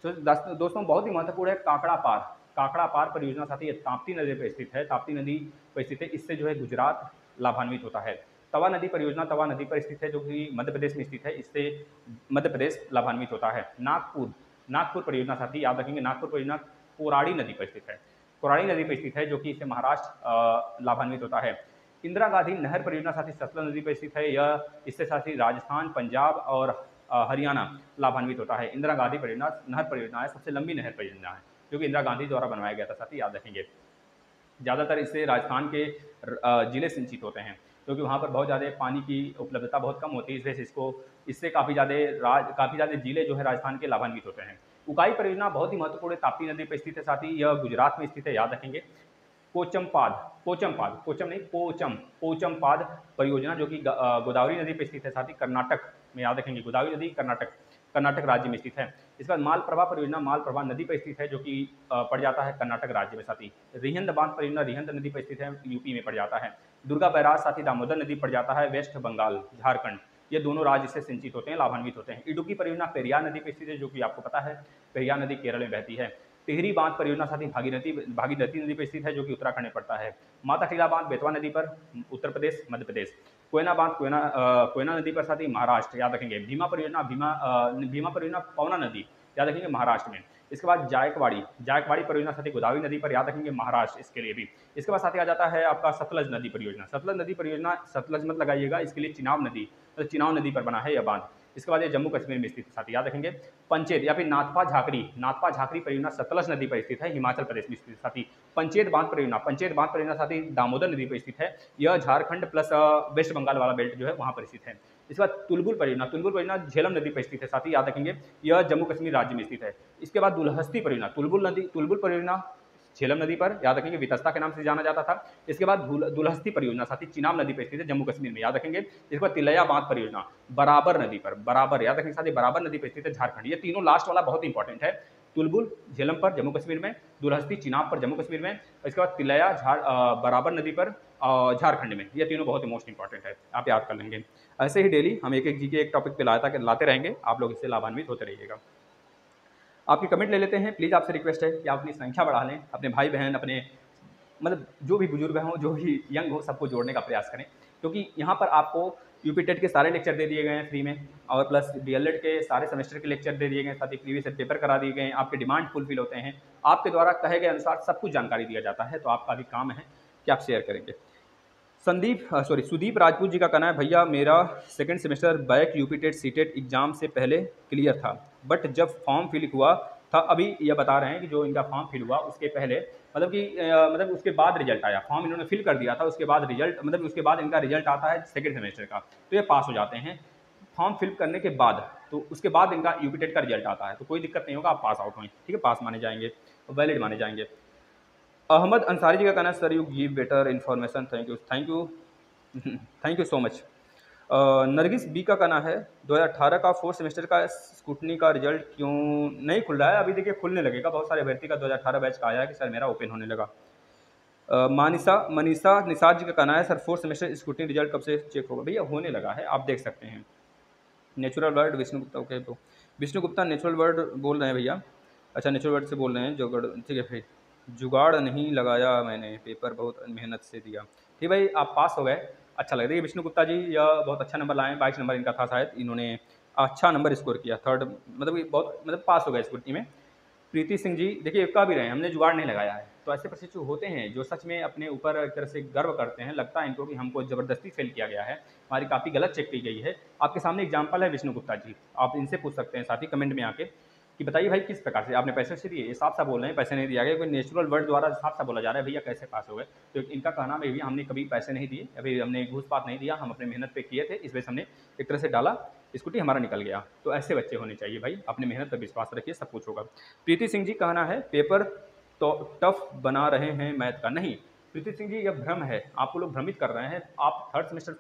तो दोस्तों बहुत ही महत्वपूर्ण है काकड़ा पार। काकड़ा पार परियोजना साथी ताप्ती नदी पर स्थित है, ताप्ती नदी पर स्थित है, इससे जो है गुजरात लाभान्वित होता है। तवा नदी परियोजना तवा नदी पर स्थित है, जो कि मध्य प्रदेश में स्थित है, इससे मध्य प्रदेश लाभान्वित होता है। नागपुर परियोजना साथी याद रखेंगे, नागपुर परियोजना कोराड़ी नदी पर स्थित है, कोराड़ी नदी पर स्थित है, जो कि इससे महाराष्ट्र लाभान्वित होता है। इंदिरा गांधी नहर परियोजना साथ ही सतलज नदी पर स्थित है। यह इससे साथ ही राजस्थान, पंजाब और हरियाणा लाभान्वित होता है। इंदिरा गांधी परियोजना नहर परियोजना है, सबसे लंबी नहर परियोजना है जो कि इंदिरा गांधी द्वारा बनवाया गया था, साथ ही याद रखेंगे। ज़्यादातर इससे राजस्थान के जिले सिंचित होते हैं क्योंकि वहाँ पर बहुत ज़्यादा पानी की उपलब्धता बहुत कम होती है, इस वजह से इससे काफ़ी ज़्यादा जिले जो है राजस्थान के लाभान्वित होते हैं। उकाई परियोजना बहुत ही महत्वपूर्ण ताप्ती नदी पर स्थित है, साथ ही यह गुजरात में स्थित है, याद रखेंगे। पोचमपाद परियोजना जो कि गोदावरी नदी पर स्थित है, साथ ही कर्नाटक में, याद रखेंगे गोदावरी नदी कर्नाटक राज्य में स्थित है। इसके बाद मालप्रभा परियोजना मालप्रभा नदी पर स्थित है जो कि पड़ जाता है कर्नाटक राज्य में। साथ ही रिहंद बांध परियोजना रिहंद नदी पर स्थित है, यूपी में पड़ जाता है। दुर्गा बैराज साथ ही दामोदर नदी पड़ जाता है, वेस्ट बंगाल झारखंड। ये दोनों राज्य से सिंचित होते हैं, लाभान्वित होते हैं। इडुक्की परियोजना पेरियार नदी पर स्थित है जो कि आपको पता है, पेरियार नदी केरल में बहती है। टिहरी बांध परियोजना साथ ही भागीरथी नदी पर स्थित है जो कि उत्तराखंड में पड़ता है। माता टीला बांध बेतवा नदी पर उत्तर प्रदेश मध्य प्रदेश। कोयना बांध कोयना नदी पर साथ ही महाराष्ट्र, याद रखेंगे। भीमा परियोजना पवना नदी, याद रखेंगे महाराष्ट्र में। इसके बाद जायकवाड़ी परियोजना साथ ही गोदावरी नदी पर, याद रखेंगे महाराष्ट्र इसके लिए भी। इसके बाद साथ ही आ जाता है आपका सतलज नदी परियोजना। सतलज मत लगाइएगा, इसके लिए चिनाब नदी पर बना है यह बांध। इसके बाद ये जम्मू कश्मीर में स्थित, साथ याद रखेंगे। पंचेत या फिर नाथपा झाकरी परियोजना सतलज नदी पर स्थित है, हिमाचल प्रदेश में स्थित। साथ ही पंचेत बांध परियोजना साथ ही दामोदर नदी पर स्थित है, यह झारखंड प्लस वेस्ट बंगाल वाला बेल्ट जो है वहाँ पर स्थित है। इसके बाद तुलबुल परियोजना झेलम नदी पर स्थित है, साथ ही याद रखेंगे यह जम्मू कश्मीर राज्य में स्थित है। इसके बाद दुलहस्ती परियोजना तुलबुल परियोजना झेलम नदी पर, याद रखेंगे वितस्ता के नाम से जाना जाता था। इसके बाद दुलहस्ती परियोजना साथ ही चिनाब नदी पर स्थित है, जम्मू कश्मीर में, याद रखेंगे। इसके बाद तिलैया बांध परियोजना बराबर नदी पर, याद रखेंगे, साथ ही बराबर नदी पर स्थित है, झारखंड। ये तीनों लास्ट वाला बहुत इंपॉर्टेंट है। तुलबुल झेलम पर जम्मू कश्मीर में, दुलहस्ती चिनाब पर जम्मू कश्मीर में, इसके बाद तिलैया बराबर नदी पर झारखंड में। ये तीनों बहुत ही मोस्ट इंपॉर्टेंट है, आप याद कर लेंगे। ऐसे ही डेली हम एक जीके एक टॉपिक पे लाते रहेंगे, आप लोग इससे लाभान्वित होते रहिएगा। आपकी कमेंट ले लेते हैं, प्लीज़ आपसे रिक्वेस्ट है कि आप अपनी संख्या बढ़ा लें, अपने भाई बहन, अपने मतलब जो भी बुजुर्ग हों, जो भी यंग हो, सबको जोड़ने का प्रयास करें, क्योंकि यहाँ पर आपको यूपी टेट के सारे लेक्चर दे दिए गए हैं फ्री में, और प्लस डीएलएड के सारे सेमेस्टर के लेक्चर दे दिए गए हैं, साथ ही प्रीवियस पेपर करा दिए गए हैं, आपके डिमांड फुलफिल होते हैं, आपके द्वारा कहे गए अनुसार सब कुछ जानकारी दिया जाता है। तो आपका भी काम है कि आप शेयर करेंगे। सुदीप राजपूत जी का कहना है, भैया मेरा second semester back UP TET CTET exam से पहले क्लियर था, बट जब फॉर्म फिल हुआ था, अभी ये बता रहे हैं कि जो इनका फॉर्म फिल हुआ उसके पहले मतलब उसके बाद रिजल्ट आया, फॉर्म इन्होंने फिल कर दिया था, उसके बाद उसके बाद इनका रिजल्ट आता है सेकंड सेमेस्टर का, तो ये पास हो जाते हैं। फॉर्म फिल करने के बाद तो उसके बाद इनका यूपी टेट का रिजल्ट आता है, तो कोई दिक्कत नहीं होगा, आप पास आउट हों, ठीक है, पास माने जाएंगे, वैलिड माने जाएंगे। अहमद अंसारी जी का कहना है, sir you give better information, thank you so much. Nargis B का कहना है, 2018 का फोर्थ सेमेस्टर का स्कूटनी का रिजल्ट क्यों नहीं खुल रहा है? अभी देखिए खुलने लगेगा, बहुत सारे अभ्यर्थी का 2018 बैच का आया है कि सर मेरा ओपन होने लगा। मनीषा निषाद जी का कहना है, sir fourth semester scrutiny result कब से चेक होगा? भैया होने लगा है, आप देख सकते हैं। Natural word Vishnu Gupta, okay, तो विष्णु गुप्ता नेचुरल वर्ड बोल रहे हैं भैया, अच्छा नेचुरल वर्ड से बोल रहे हैं, जो ठीक है भाई, जुगाड़ नहीं लगाया मैंने, पेपर बहुत मेहनत से दिया। ठीक भाई, आप पास हो गए, अच्छा लग रहा है। विष्णु गुप्ता जी यह बहुत अच्छा नंबर लाए, 22 नंबर इनका था शायद, इन्होंने अच्छा नंबर स्कोर किया, थर्ड, बहुत पास हो गए स्कूटी में। प्रीति सिंह जी देखिए इक्का भी रहे, हमने जुगाड़ नहीं लगाया है। तो ऐसे प्रशिक्षु होते हैं जो सच में अपने ऊपर एक तरह से गर्व करते हैं, लगता है इनको कि हमको ज़बरदस्ती फेल किया गया है, हमारी काफ़ी गलत चेक की गई है। आपके सामने एग्जाम्पल है विष्णु गुप्ता जी, आप इनसे पूछ सकते हैं साथ ही कमेंट में आके कि बताइए भाई किस प्रकार से आपने पैसे से दिए, ये साफ साफ बोल रहे हैं पैसे नहीं दिया गया, कोई नेचुरल वर्ड द्वारा साफ साफ बोला जा रहा है भैया कैसे पास हो गए। तो इनका कहना है भैया हमने कभी पैसे नहीं दिए, अभी हमने घूस पात नहीं दिया, हम अपने मेहनत पे किए थे, इस वजह से हमने एक तरह से डाला, स्कूटी हमारा निकल गया। तो ऐसे बच्चे होने चाहिए भाई, अपनी मेहनत पर विश्वास रखिए, सब कुछ होगा। प्रीति सिंह जी कहना है, पेपर तो टफ बना रहे हैं मैथ का, नहीं प्रीति सिंह जी यह भ्रम है, आपको लोग भ्रमित कर रहे हैं। आप थर्ड सेमेस्टर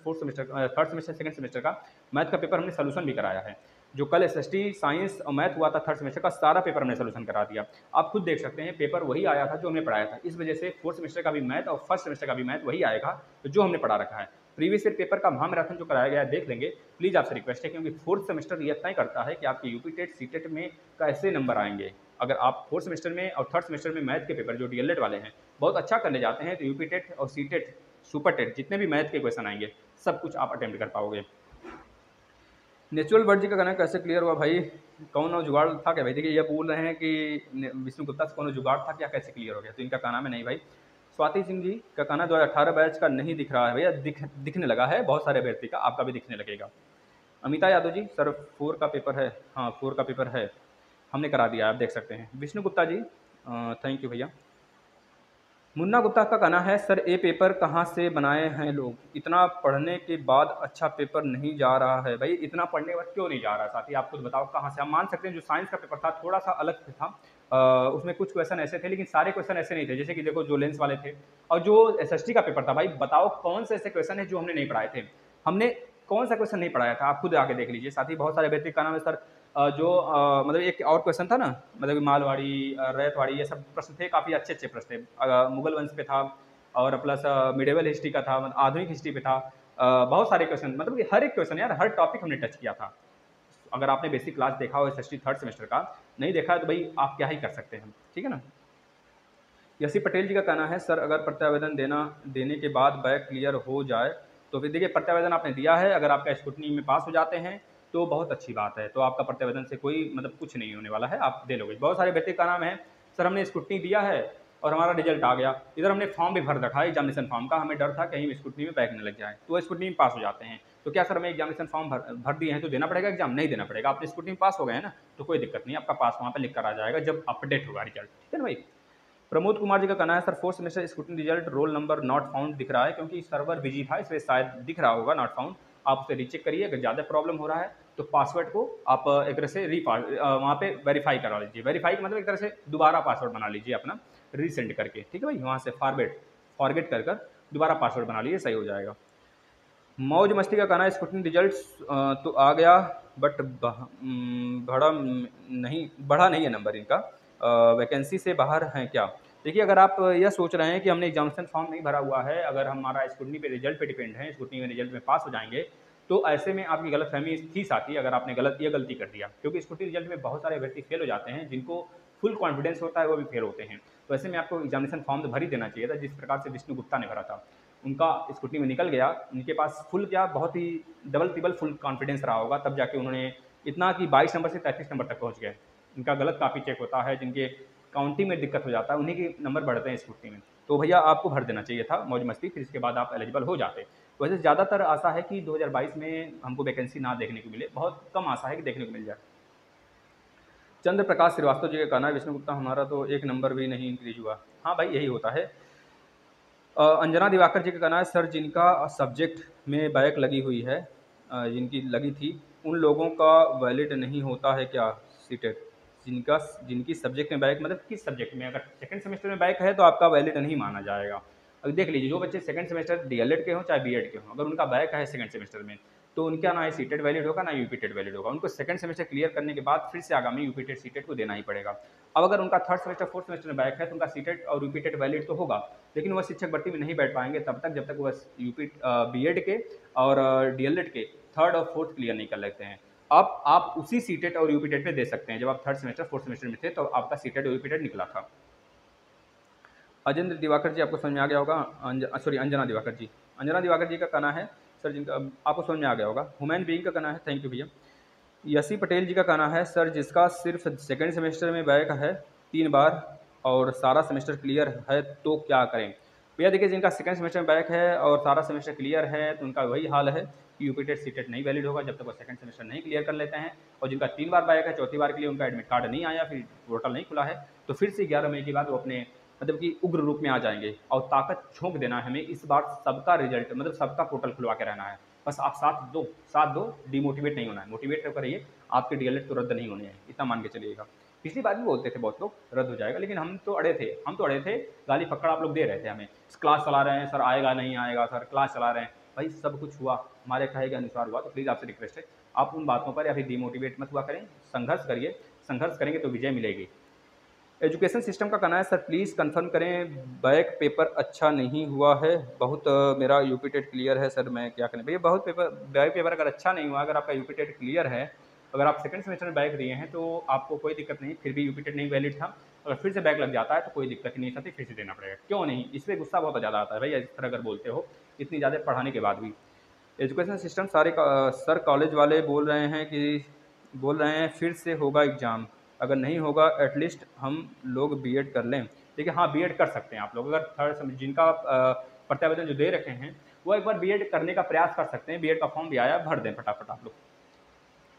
सेकंड सेमेस्टर का मैथ का पेपर हमने सोल्यूशन भी कराया है, जो कल एसएसटी साइंस और मैथ हुआ था थर्ड सेमेस्टर का, सारा पेपर हमने सोल्यूशन करा दिया, आप खुद देख सकते हैं, पेपर वही आया था जो हमने पढ़ाया था। इस वजह से फोर्थ सेमेस्टर का भी मैथ और फर्स्ट सेमेस्टर का भी मैथ वही आएगा जो हमने पढ़ा रखा है। प्रीवियस ईयर पेपर का महामैराथन जो कराया गया है देख लेंगे, प्लीज़ आपसे रिक्वेस्ट है, क्योंकि फोर्थ सेमेस्टर यह तय करता है कि आपके यूपी टेट सी टेट में कैसे नंबर आएंगे। अगर आप फोर्थ सेमेस्टर में और थर्ड सेमेस्टर में मैथ के पेपर जो डीएलएड वाले हैं बहुत अच्छा करने जाते हैं, तो यूपी टेट और सी टेट सुपर टेट जितने भी मैथ के क्वेश्चन आएंगे सब कुछ आप अटेम्प्ट कर पाओगे। नेचुरल वर्ड जी का कहना कैसे क्लियर हुआ भाई, कौन जुगाड़ था क्या भाई? देखिए ये बोल रहे हैं कि विष्णु गुप्ता से कौन जुगाड़ था क्या, कैसे क्लियर हो गया, तो इनका कहना है नहीं भाई, स्वाति सिंह जी का कहना 2018 बैच का नहीं दिख रहा है भैया, दिखने लगा है बहुत सारे अभ्यर्थी का, आपका भी दिखने लगेगा। अमिता यादव जी सर 4 का पेपर है, हाँ 4 का पेपर है, हमने करा दिया, आप देख सकते हैं। विष्णु गुप्ता जी थैंक यू भैया। मुन्ना गुप्ता का कहना है सर ए पेपर कहाँ से बनाए हैं लोग, इतना पढ़ने के बाद अच्छा पेपर नहीं जा रहा है। भाई इतना पढ़ने के बाद क्यों नहीं जा रहा साथी, आप खुद बताओ कहाँ से। हम मान सकते हैं जो साइंस का पेपर था थोड़ा सा अलग था, उसमें कुछ क्वेश्चन ऐसे थे लेकिन सारे क्वेश्चन ऐसे नहीं थे, जैसे कि देखो जो लेंस वाले थे, और जो एसएसटी का पेपर था भाई बताओ कौन से ऐसे क्वेश्चन है जो हमने नहीं पढ़ाए थे, हमने कौन सा क्वेश्चन नहीं पढ़ाया था, आप खुद आके देख लीजिए। साथ ही बहुत सारे अभ्यर्थी का नाम है सर मतलब एक और क्वेश्चन था ना, मतलब मालवाड़ी रैतवाड़ी ये सब प्रश्न थे, काफ़ी अच्छे अच्छे प्रश्न थे, मुगल वंश पे था और प्लस मिडेवल हिस्ट्री का था, मतलब आधुनिक हिस्ट्री पे था, बहुत सारे क्वेश्चन, मतलब कि हर एक क्वेश्चन यार हर टॉपिक हमने टच किया था। अगर आपने बेसिक क्लास देखा हो एसएसटी थर्ड सेमेस्टर का, नहीं देखा है तो भाई आप क्या ही कर सकते हैं, ठीक है ना। यसी पटेल जी का कहना है सर अगर प्रत्यावेदन देने के बाद बैक क्लियर हो जाए तो फिर देखिए प्रत्यावेदन आपने दिया है, अगर आपका स्क्रूटनी में पास हो जाते हैं तो बहुत अच्छी बात है, तो आपका प्रत्यावेदन से कोई मतलब कुछ नहीं होने वाला है, आप दे लोगे। बहुत सारे व्यक्ति का नाम है सर हमने स्क्रूटनी दिया है और हमारा रिजल्ट आ गया, इधर हमने फॉर्म भी भर रखा है एग्जामिनेशन फॉर्म का, हमें डर था कहीं स्क्रूटनी में बैक न लग जाए, तो स्क्रूटनी में पास हो जाते हैं, तो क्या सर हमें एग्जामिनेशन फॉर्म भर दिए हैं तो देना पड़ेगा एग्जाम? नहीं देना पड़ेगा, आपने स्क्रूटनी में पास हो गए हैं ना, तो कोई दिक्कत नहीं, आपका पास वहाँ पर लिख कर आ जाएगा जब अपडेट होगा रिजल्ट, ठीक है ना भाई। प्रमोद कुमार जी का कहना है sir 4th semester scrutiny result roll number not found दिख रहा है, क्योंकि सर्वर बिजी था इसलिए शायद दिख रहा होगा नॉट फाउंड, आप उसे रीचेक करिए, अगर ज़्यादा प्रॉब्लम हो रहा है तो पासवर्ड को आप एक तरह से वहाँ पे वेरीफाई करा लीजिए, वेरीफाई मतलब एक तरह से दोबारा पासवर्ड बना लीजिए अपना रीसेंड करके, ठीक है भाई, वहाँ से फॉरगेट कर दोबारा पासवर्ड बना लीजिए, सही हो जाएगा। मौज मस्ती का कहना है स्क्रूटनी रिजल्ट तो आ गया बट बढ़ा नहीं है नंबर इनका, वैकेंसी से बाहर हैं क्या। देखिए अगर आप यह सोच रहे हैं कि हमने एग्जामिनेशन फॉर्म नहीं भरा हुआ है, अगर हमारा स्क्रूटनी पे रिजल्ट पे डिपेंड है, स्क्रूटनी में रिजल्ट में पास हो जाएंगे, तो ऐसे में आपकी गलतफहमी थी साथी, अगर आपने गलती कर दिया, क्योंकि स्क्रूटनी रिजल्ट में बहुत सारे व्यक्ति फेल हो जाते हैं जिनको फुल कॉन्फिडेंस होता है वो भी फेल होते हैं, तो ऐसे में आपको एग्जामिनेशन फॉर्म तो भर ही देना चाहिए था, जिस प्रकार से विष्णु गुप्ता ने भरा था, उनका स्क्रूटनी में निकल गया, उनके पास फुल क्या बहुत ही डबल ट्रिबल फुल कॉन्फिडेंस रहा होगा, तब जाके उन्होंने इतना कि 22 नंबर से 33 नंबर तक पहुंच गए। इनका गलत काफ़ी चेक होता है, जिनके काउंटिंग में दिक्कत हो जाता है उन्हीं के नंबर बढ़ते हैं स्क्रूटनी में, तो भैया आपको भर देना चाहिए था मौज मस्ती, फिर इसके बाद आप एलिजिबल हो जाते। वैसे ज़्यादातर आशा है कि 2022 में हमको वैकेंसी ना देखने को मिले, बहुत कम आशा है कि देखने को मिल जाए। चंद्र प्रकाश श्रीवास्तव जी का कहना है विष्णु गुप्ता हमारा तो 1 नंबर भी नहीं इंक्रीज हुआ, हाँ भाई यही होता है। अंजना दिवाकर जी का कहना है सर जिनका सब्जेक्ट में बैक लगी हुई है, जिनकी लगी थी उन लोगों का वैलिड नहीं होता है क्या सीटेट, जिनकी सब्जेक्ट में बैक मतलब किस सब्जेक्ट में, अगर सेकंड सेमेस्टर में बैक है तो आपका वैलिड नहीं माना जाएगा। अब देख लीजिए जो बच्चे सेकंड सेमेस्टर डीएलएड के हों चाहे बीएड के हों, अगर उनका बैक है सेकंड सेमेस्टर में तो उनका ना सीटेट वैलिड होगा ना यूपीटेट वैलिड होगा, उनको सेकंड सेमेस्टर क्लियर करने के बाद फिर से आगामी यूपीटेट सीटेट को देना ही पड़ेगा। अब अगर उनका थर्ड सेमेस्टर फोर्थ सेमेस्टर में बैक है तो उनका सीटेट और यूपीटेट वैलिड तो होगा, लेकिन वह शिक्षक भर्ती में नहीं बैठ पाएंगे तब तक जब तक वह बीएड के और डीएलएड के थर्ड और फोर्थ क्लियर नहीं कर लेते हैं। अब आप उसी सीटेट और यूपीटेट में दे सकते हैं, जब आप थर्ड सेमेस्टर फोर्थ सेमेस्टर में थे तो आपका सीटेट और यूपीटेट निकला था। अजेंद्र दिवाकर जी आपको समझ में आ गया होगा, अंजना दिवाकर जी का कहना है सर जिनका आपको समझ में आ गया होगा। हुमैन बीइंग का कहना है थैंक यू भैया। यसी पटेल जी का कहना है सर जिसका सिर्फ सेकंड सेमेस्टर में बैक है 3 बार और सारा सेमेस्टर क्लियर है तो क्या करें। भैया देखिए जिनका सेकंड सेमेस्टर में बैक है और सारा सेमेस्टर क्लियर है तो उनका वही हाल है कि यूपीटेट सीटेट नहीं वैलिड होगा जब तक वो सेकंड सेमेस्टर नहीं क्लियर कर लेते हैं, और जिनका 3 बार बैक है चौथी बार के लिए उनका एडमिट कार्ड नहीं आया, फिर पोर्टल नहीं खुला है, तो फिर से 11 मई के बाद वो अपने मतलब कि उग्र रूप में आ जाएंगे और ताकत झोंक देना है हमें इस बार, सबका रिजल्ट मतलब सबका पोर्टल खुलवा के रहना है, बस आप साथ दो, डिमोटिवेट नहीं होना है, मोटिवेट होकर रहिए, आपके डीएलएड तो रद्द नहीं होने हैं, इतना मान के चलिएगा। पिछली बार भी बोलते थे बहुत लोग रद्द हो जाएगा, लेकिन हम तो अड़े थे, गाली पकड़ आप लोग दे रहे थे हमें, क्लास चला रहे हैं सर आएगा नहीं आएगा सर, क्लास चला रहे हैं, भाई सब कुछ हुआ हमारे कहे के अनुसार हुआ, तो प्लीज़ आपसे रिक्वेस्ट है आप उन बातों पर या फिर डिमोटिवेट मत हुआ करें, संघर्ष करिए, संघर्ष करेंगे तो विजय मिलेगी। एजुकेशन सिस्टम का कहना है सर प्लीज़ कंफर्म करें बैक पेपर अच्छा नहीं हुआ है, बहुत मेरा यूपीटेट क्लियर है सर, मैं क्या करें भैया, बहुत बैक पेपर अगर अच्छा नहीं हुआ, अगर आपका यूपीटेट क्लियर है, अगर आप सेकंड सेमेस्टर में बैक दिए हैं तो आपको कोई दिक्कत नहीं, फिर भी यूपीटेट नहीं वैलिड था, अगर फिर से बैक लग जाता है तो कोई दिक्कत नहीं था, फिर से देना पड़ेगा, क्यों नहीं, इस पर गुस्सा बहुत ज़्यादा आता है भैया, इस तरह अगर बोलते हो इतनी ज़्यादा पढ़ाने के बाद भी। एजुकेशन सिस्टम सर कॉलेज वाले बोल रहे हैं फिर से होगा एग्ज़ाम, अगर नहीं होगा एटलीस्ट हम लोग बीएड कर लें, देखिए हाँ, बीएड कर सकते हैं आप लोग, अगर थर्ड जिनका प्रत्यावेदन जो दे रखे हैं वो एक बार बीएड करने का प्रयास कर सकते हैं। बीएड का फॉर्म भी आया, भर दें फटाफट आप लोग।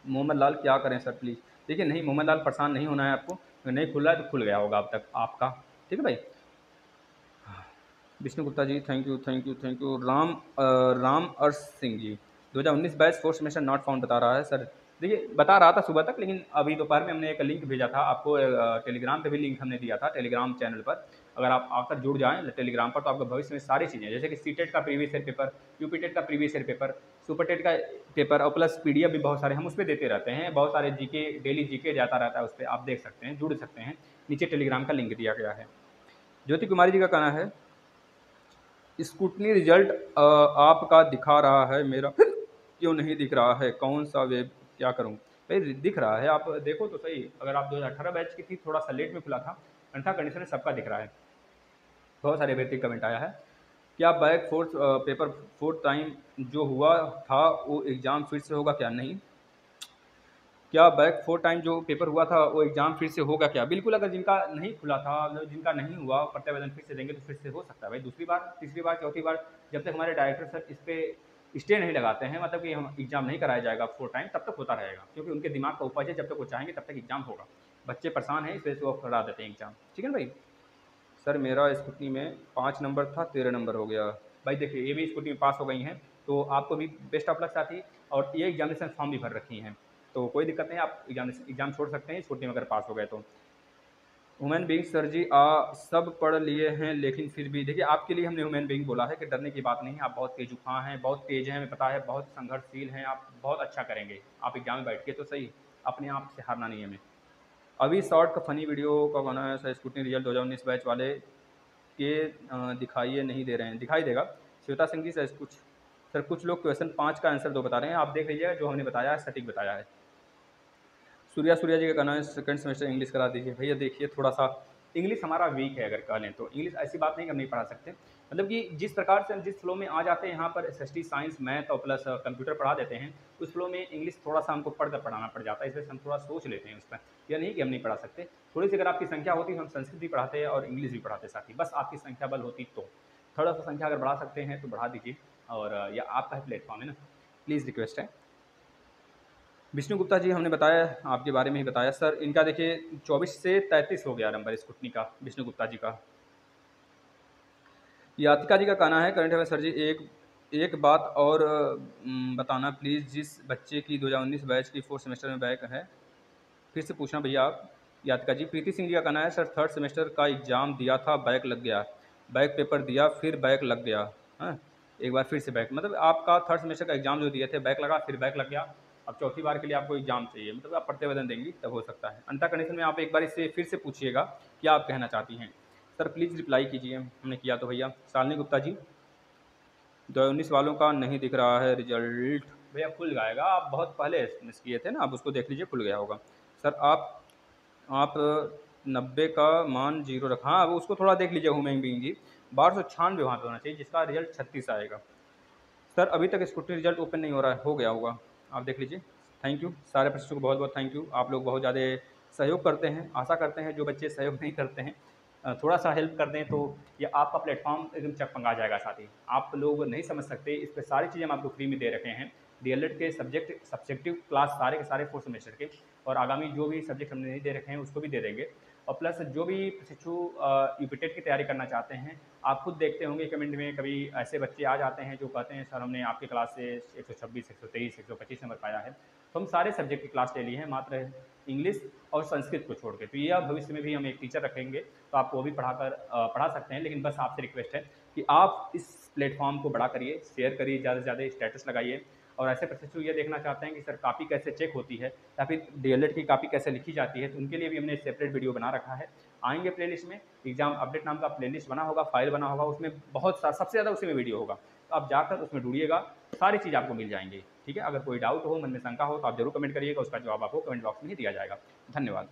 मोहम्मद लाल क्या करें सर प्लीज़? देखिए नहीं, मोहम्मद लाल परेशान नहीं होना है आपको, अगर नहीं खुल रहा है तो खुल गया होगा अब तक आपका, ठीक है भाई। Vishnu Gupta ji thank you thank you thank you. Ram Arsh Singh ji 2019 batch fourth semester not found बता रहा है सर। देखिए बता रहा था सुबह तक, लेकिन अभी दोपहर में हमने एक लिंक भेजा था आपको, टेलीग्राम पे भी लिंक हमने दिया था टेलीग्राम चैनल पर। अगर आप आकर जुड़ जाएं टेलीग्राम पर तो आपको भविष्य में सारी चीज़ें, जैसे कि सीटेट का प्रीवियस ईयर पेपर, यूपीटेट का प्रीवियस ईयर पेपर, सुपरटेट का पेपर और प्लस पीडीएफ भी बहुत सारे हम उस पर देते रहते हैं। बहुत सारे जीके, डेली जीके जाता रहता है उस पर, आप देख सकते हैं, जुड़ सकते हैं। नीचे टेलीग्राम का लिंक दिया गया है। ज्योति कुमारी जी का कहना है स्कूटनी रिजल्ट आपका दिखा रहा है, मेरा क्यों नहीं दिख रहा है? कौन सा वेब, क्या करूं? भाई दिख रहा है, आप देखो तो सही। अगर आप 2018 बैच की थी, थोड़ा सा लेट में खुला था, अन्यथा कंडीशन में सबका दिख रहा है। बहुत सारे व्यक्ति कमेंट आया है, क्या back fourth paper fourth time जो हुआ था वो एग्ज़ाम फिर से होगा क्या? नहीं, क्या बैक फोर टाइम जो पेपर हुआ था वो एग्ज़ाम फिर से होगा क्या? बिल्कुल, अगर जिनका नहीं खुला था, मतलब जिनका नहीं हुआ, प्रत्यावेदन फिर से देंगे तो फिर से हो सकता है भाई, दूसरी बार, तीसरी बार, चौथी बार। जब तक हमारे डायरेक्टर सर इस पर स्टे नहीं लगाते हैं, मतलब कि हम एग्ज़ाम नहीं कराया जाएगा फोर टाइम, तब तक होता रहेगा, क्योंकि उनके दिमाग का उपज है, जब तक वो चाहेंगे तब तक एग्ज़ाम होगा। बच्चे परेशान हैं, इस वजह से वो करा देते हैं एग्ज़ाम, ठीक है ना भाई। सर मेरा स्कूटी में 5 नंबर था, 13 नंबर हो गया। भाई देखिए, ये भी स्कूटी में पास हो गई हैं, तो आपको भी बेस्ट ऑफ लक साथी। और ये एग्जामिनेशन फॉर्म भी भर रखी हैं, तो कोई दिक्कत नहीं, आप एग्जाम छोड़ सकते हैं स्कूटी में अगर पास हो गए तो। ह्यूमन बींग सर जी सब पढ़ लिए हैं, लेकिन फिर भी देखिए, आपके लिए हमने ह्यूमन बींग बोला है कि डरने की बात नहीं है। आप बहुत तेजुखा हैं, बहुत तेज हैं, हमें पता है, बहुत संघर्षशील हैं, आप बहुत अच्छा करेंगे। आप एग्जाम में बैठ के तो सही, अपने आप से हारना नहीं है हमें। अभी शॉर्ट का फ़नी वीडियो का बना है सर, स्कूटी रिजल्ट 2019 बैच वाले के दिखाइए, नहीं दे रहे हैं, दिखाई देगा। श्वेता सिंह जी सर कुछ लोग क्वेश्चन 5 का आंसर 2 बता रहे हैं, आप देख लीजिएगा, जो हमने बताया है सटीक बताया है। सूर्या जी का कहना है सेकंड सेमेस्टर इंग्लिश करा दीजिए। भैया देखिए, थोड़ा सा इंग्लिश हमारा वीक है, अगर कह लें तो। इंग्लिश ऐसी बात नहीं कि हम नहीं पढ़ा सकते, मतलब कि जिस प्रकार से हम जिस फ्लो में आ जाते हैं यहाँ पर, एसएसटी साइंस मैथ और प्लस कंप्यूटर पढ़ा देते हैं, उस फ्लो में इंग्लिश थोड़ा सा हमको पढ़कर पढ़ाना पड़ जाता है, इसलिए हम थोड़ा सोच लेते हैं उस पर। यह नहीं कि हम नहीं पढ़ा सकते, थोड़ी सी अगर आपकी संख्या होती तो हम संस्कृत भी पढ़ाते हैं और इंग्लिश भी पढ़ाते साथ ही, बस आपकी संख्या बल होती तो। थोड़ा सा संख्या अगर बढ़ा सकते हैं तो बढ़ा दीजिए, और या आपका ही प्लेटफॉर्म है ना, प्लीज़ रिक्वेस्ट है। विष्णु गुप्ता जी हमने बताया, आपके बारे में ही बताया सर। इनका देखिए 24 से 33 हो गया नंबर स्कूटनी का, विष्णु गुप्ता जी का। यातिका जी का कहना है करंट अफेयर सर जी, एक बात और बताना प्लीज़, जिस बच्चे की 2019 बैच की फोर्थ सेमेस्टर में बैक है, फिर से पूछना भैया आप। यातिका जी, प्रीति सिंह जी का कहना है सर, थर्ड सेमेस्टर का एग्ज़ाम दिया था, बैक लग गया, बैक पेपर दिया फिर बैक लग गया। हाँ, एक बार फिर से बैक, मतलब आपका थर्ड सेमेस्टर का एग्ज़ाम जो दिए थे, बैक लगा फिर बैक लग गया, अब चौथी बार के लिए आपको एग्ज़ाम चाहिए, मतलब आप प्रतिवेदन देंगी तब हो सकता है। अंतर कंडीशन में आप एक बार इससे फिर से पूछिएगा क्या आप कहना चाहती हैं। सर प्लीज़ रिप्लाई कीजिए, हमने किया तो भैया। शालिनी गुप्ता जी, 2019 वालों का नहीं दिख रहा है रिजल्ट। भैया खुल जाएगा, आप बहुत पहले मिस किए थे ना, आप उसको देख लीजिए, खुल गया होगा। सर आप 90 का मान 0 रखा, हाँ अब उसको थोड़ा देख लीजिए। हुमैंग बींग जी 1296 वहाँ पे होना चाहिए, जिसका रिजल्ट 36 आएगा। सर अभी तक स्कूटी रिजल्ट ओपन नहीं हो रहा है, हो गया होगा, आप देख लीजिए। थैंक यू, सारे प्रशिक्षकों को बहुत बहुत थैंक यू, आप लोग बहुत ज़्यादा सहयोग करते हैं। आशा करते हैं जो बच्चे सहयोग नहीं करते हैं थोड़ा सा हेल्प कर दें तो ये आपका प्लेटफॉर्म एकदम चकमंगा जाएगा। साथ ही आप लोग नहीं समझ सकते, इस पर सारी चीज़ें हम आपको फ्री में दे रखे हैं। डीएलएड के सब्जेक्टिव क्लास सारे के सारे फोर्थ सेमेस्टर के, और आगामी जो भी सब्जेक्ट हमने नहीं दे रखे हैं उसको भी दे देंगे। और प्लस जो भी प्रशिक्षु यूपीटेट की तैयारी करना चाहते हैं, आप खुद देखते होंगे कमेंट में कभी ऐसे बच्चे आ जाते हैं जो कहते हैं सर हमने आपकी क्लास से 126, 123, 125 नंबर पाया है। तो हम सारे सब्जेक्ट की क्लास ले ली है, मात्र इंग्लिश और संस्कृत को छोड़ के। तो यह भविष्य में भी हम एक टीचर रखेंगे, तो आपको वो भी पढ़ा सकते हैं। लेकिन बस आपसे रिक्वेस्ट है कि आप इस प्लेटफॉर्म को बड़ा करिए, शेयर करिए, ज़्यादा से ज़्यादा स्टेटस लगाइए। और ऐसे प्रशिक्षु ये देखना चाहते हैं कि सर कॉपी कैसे चेक होती है या फिर डीएलएड की कॉपी कैसे लिखी जाती है, तो उनके लिए भी हमने सेपरेट वीडियो बना रखा है। आएंगे प्लेलिस्ट में, एग्जाम अपडेट नाम का प्लेलिस्ट बना होगा, फाइल बना होगा, उसमें बहुत सा सबसे ज़्यादा उसी में वीडियो होगा, तो आप जाकर उसमें ढूंढिएगा, सारी चीज़ आपको मिल जाएंगी। ठीक है, अगर कोई डाउट हो, मन में शंका हो, तो आप जरूर कमेंट करिएगा, उसका जवाब आपको कमेंट बॉक्स में ही दिया जाएगा। धन्यवाद।